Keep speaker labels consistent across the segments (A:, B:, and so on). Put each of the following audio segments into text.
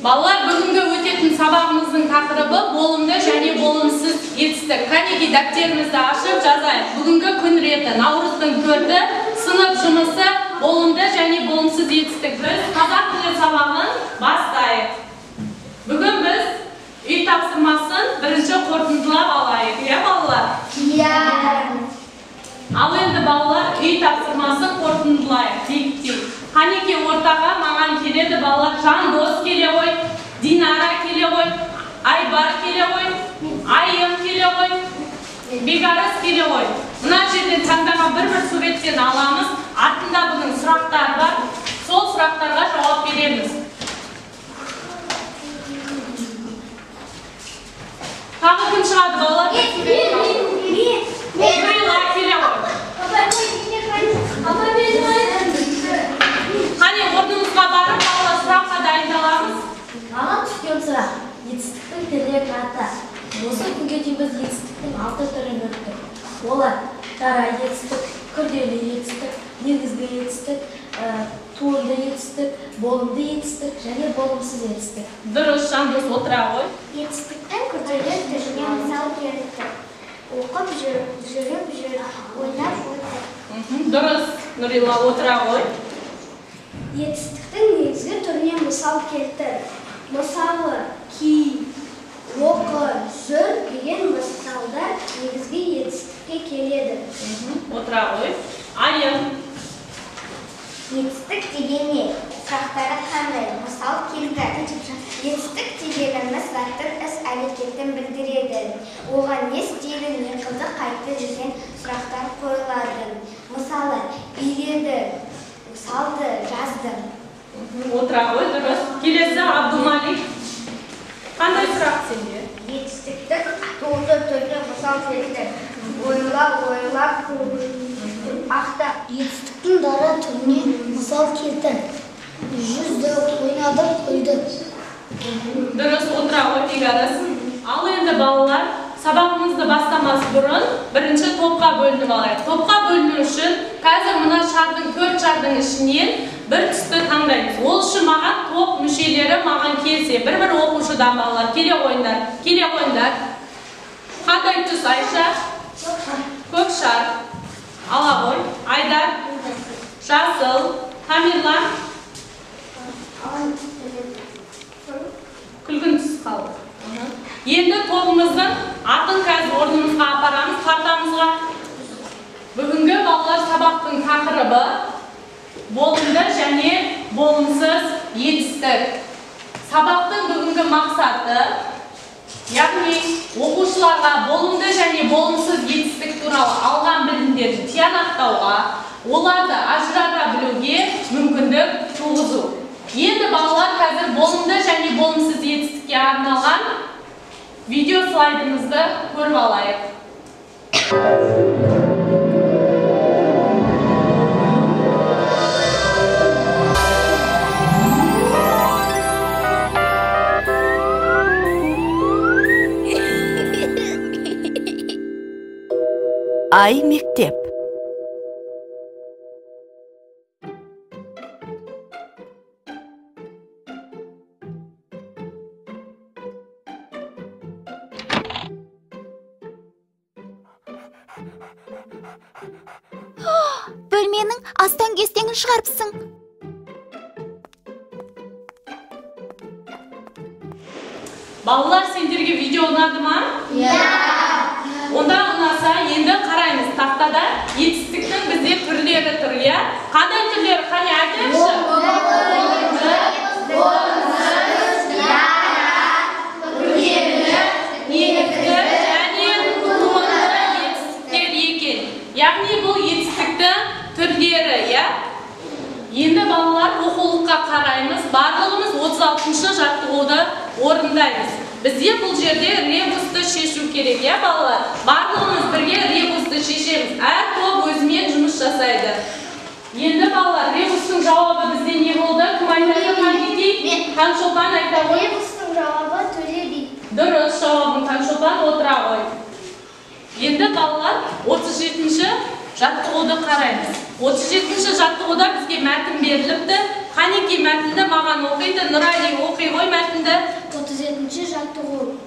A: Балалар, бүгінгі өтетін сабағымыздың тақырыбы болымды және болымсыз етістік. Қанеки дәптерімізді ашып жазайық. Бүгінгі күн реті, наурыздың 4-і, сынып жұмысы, болымды және болымсыз етістік. Біз қазақ тілі сабағын бастайық. Бүгін біз үй тапсырмасын бірінші қорытындылап алайық, иә балалар?
B: Иә.
A: Ал енді балалар үй тапсырмасын қорытындылайық, бекітейік. Қанеки ортаға маған келеді балалар, Жандос келе ғой, Динара келе ғой, Айбар келе ғой, Айым келе ғой, Бегарыс келе ғой. Мына жерден таңдаған бір суреттен аламыз, артында бұның сұрақтар бар, сол сұрақтарға жауап береміз. Тағы кім шығады балалар? Нұрила келе ғой. Қане орнымызға барып, балалар сұраққа дайындаламыз.
B: Маған түскен сұрақ. Етістіктің түрі аты. Осы күнге дейін біз етістіктің 6 түрін өттік. Олар дара етістік, күрделі етістік, негізгі етістік, туынды етістік, болымды етістік және болымсыз етістік.
A: Дұрыс, Жандос, отыра ғой.
B: Етістіктің күрделі түріне мысал бердік. Оқып жүріп, ойнап өттік.
A: Дұрыс, Нұрила, отыра ғой.
B: Етістіктің негізгі түріне мысал келтір. Мысалы, ки, оқы, жүр деген мысалдар негізгі етістікке келеді.
A: Отыра ғой. Айым.
B: Етістік дегенне сұрақтары қандай? Мысал келтір. Етістік дегеніміз заттың іс-әрекетін білдіреді. Оған не істейді, не қылды, қайтты деген сұрақтар қойылады. Мысалы, биледі, салды, жазды.
A: Отыра ғой, дұрыс. Келесі Абдумалик. Қандай сұрақ сенде?
B: Етістіктің туынды түріне мысал келтір. Ойлап, ақта. Етістіктің дара түріне мысал келтір. Жүзді, ойнады, қойды.
A: Дұрыс, отыра ғой, Бегарыс. Ал енді балалар, сабағымызды бастамас бұрын бірінші топқа бөлініп алайық. Топқа бөліну үшін қазір мына шардың, 4 шардың ішінен бір түсті таңдаймыз. Ол үшін маған топ мүшелері маған келсе, бір оқушыдан балалар, келе қойындар. Қандай түс, Айша? Көк шар. Ала ғой. Айдар? Жасыл. Тамерлан? Күлгін түс қалды. Енді тобымыздың атын қазір орнымызға апарамыз, қартамызға. Бүгінгі балалар сабақтың тақырыбы болымды және болымсыз етістік. Сабақтың бүгінгі мақсаты, яғни оқушыларға болымды және болымсыз етістік туралы алған білімдерді тиянақтауға, оларды ажырата білуге мүмкіндік туғызу. Енді балалар қазір болымды және болымсыз етістікке арналған видео слайдымызды көріп алайық.
C: Ай мектеп.
D: Бөлменің астаң-кестеңін шығарыпсың.
A: Балалар, сендерге видео ұнады ма?
B: Иә.
A: Онда ұнаса, енді қараймыз. Тақтада етістіктің бізде түрлері тұр, иә? Қандай түрлері? Қане айтайықшы? Болымды, болымсыз, дара, күрделі, негізгі және туынды етістіктер екен. Яғни бұл етістіктің түрлері, иә? Енді балалар оқулыққа қараймыз. Барлығымыз 36-шы жаттығуды орындаймыз. Бізде бұл жерде ребусты шешу керек, иә балалар? Барлығымыз бірге ребусты шешеміз. Әр топ өзімен жұмыс жасайды. Енді балалар, ребустың жауабы бізде не болды? Кім айтады? Қанекей? Таңшолпан айта ғой.
B: Ребустың жауабы Төле би.
A: Дұрыс, жауабын Таңшолпан отыра ғой. Енді балалар 37-ші жаттығуды қараймыз. 37-ші жаттығуда бізге мәтін беріліпті. Қанеки мәтінді маған оқиды, Нұрали оқи ғой мәтінді.
B: 37-ші жаттығу.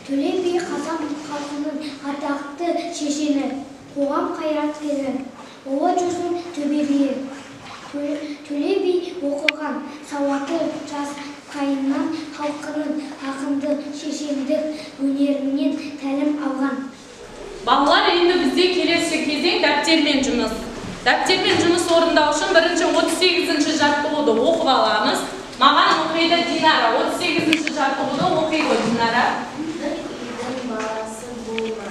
B: Төле би қазақ халқының атақты шешені, қоғам қайраткері, ұлы жүздің төбе биі. Төле би оқыған, сауаты жас қайыннан халқының ақынды шешендік өнерінен тәлім алған.
A: Балалар, енді бізде келесі кезең дәптермен жұмыс. Дәптермен жұмыс орындау үшін бірінші 38-ші жаттығуды оқып аламыз. Маған оқиды Динара. 38-ші жаттығуды оқиды Динара.
E: Бір үйдің баласы болма,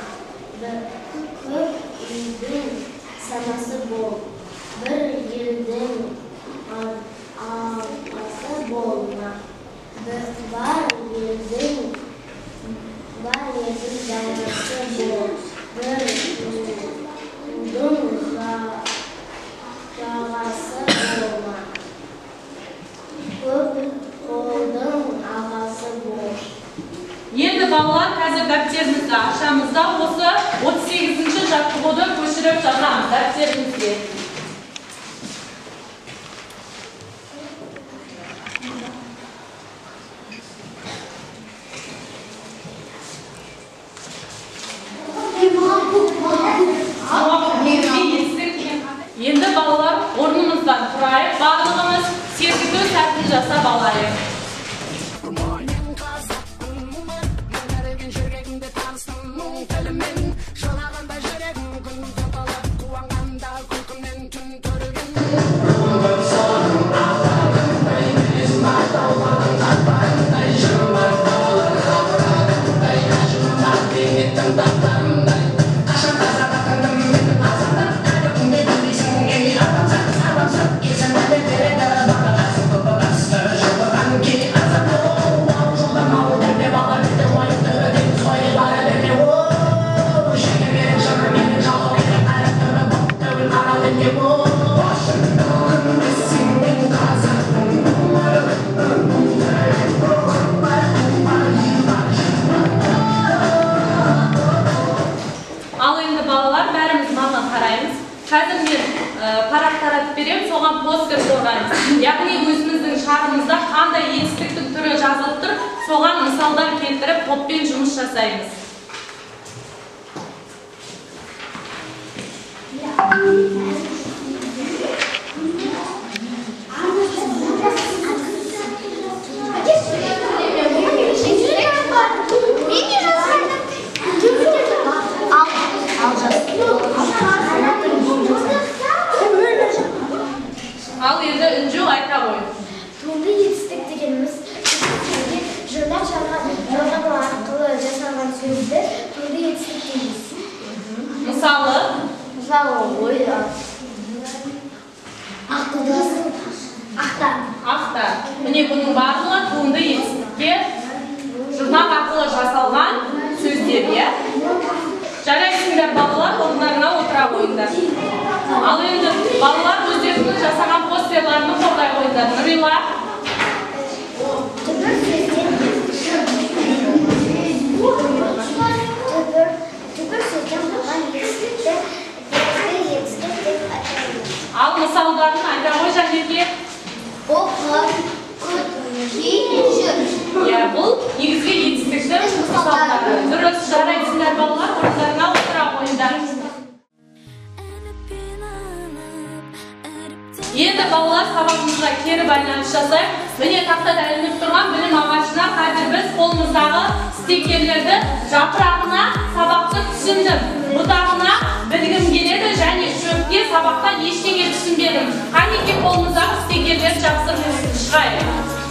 E: көп үйдің санасы бол. Бір елдің алғасы болма, бар елдің данасы бол. Бір үйдің жағасы болма, көп қолдың ағасы бол.
A: Енді балалар, қазір дәптерімізді ашамызда осы 38-ші жаттығуды көшіріп жазамыз дәптерімізге. Енді балалар орнымыздан тұрайық, барлығымыз серпілу сәтін жасап алайық. Қазір мен парақ таратып беремін, соған постер қойғанбыз. Яғни өзіміздің шарымызда қандай етістіктің түрі жазылып тұр, соған мысалдар келтіріп, топпен жұмыс жасаймыз. Ал енді үнжу айта ғой.
B: Туынды етістік дегеніміз жырлар жалғану арқылы жасалған сөзді туынды етістік дейміз.
A: Мысалы,
B: ой,
A: ақта. Міне бұның барлығы туынды етістікке жұрнақ арқылы жасалған сөздер, иә? Жарайсыңдар балалар, орындарына отыра қойыңдар. Ал енді балалар өздерінің жасаған постерларını қорғай қойыңдар. Нұрила. Ал мысалдарын айта ғой Жәнеке. Бұл негізгі етістіктің мысалдары. Дұрыс, жарайсыңдар балалар, орындарына отыра қойыңдар. Енді балалар сабағымызға кері байланыс жасайық. Міне тақтада ілініп тұрған білім ағашына қазір біз қолымыздағы стикерлерді жапырағына сабақты түсіндім. Бұтағына білгім келеді және шөпке сабақтан ештеңе түсінбедім. Қанеке қолымыздағы стикерлерді жақсы шығайық.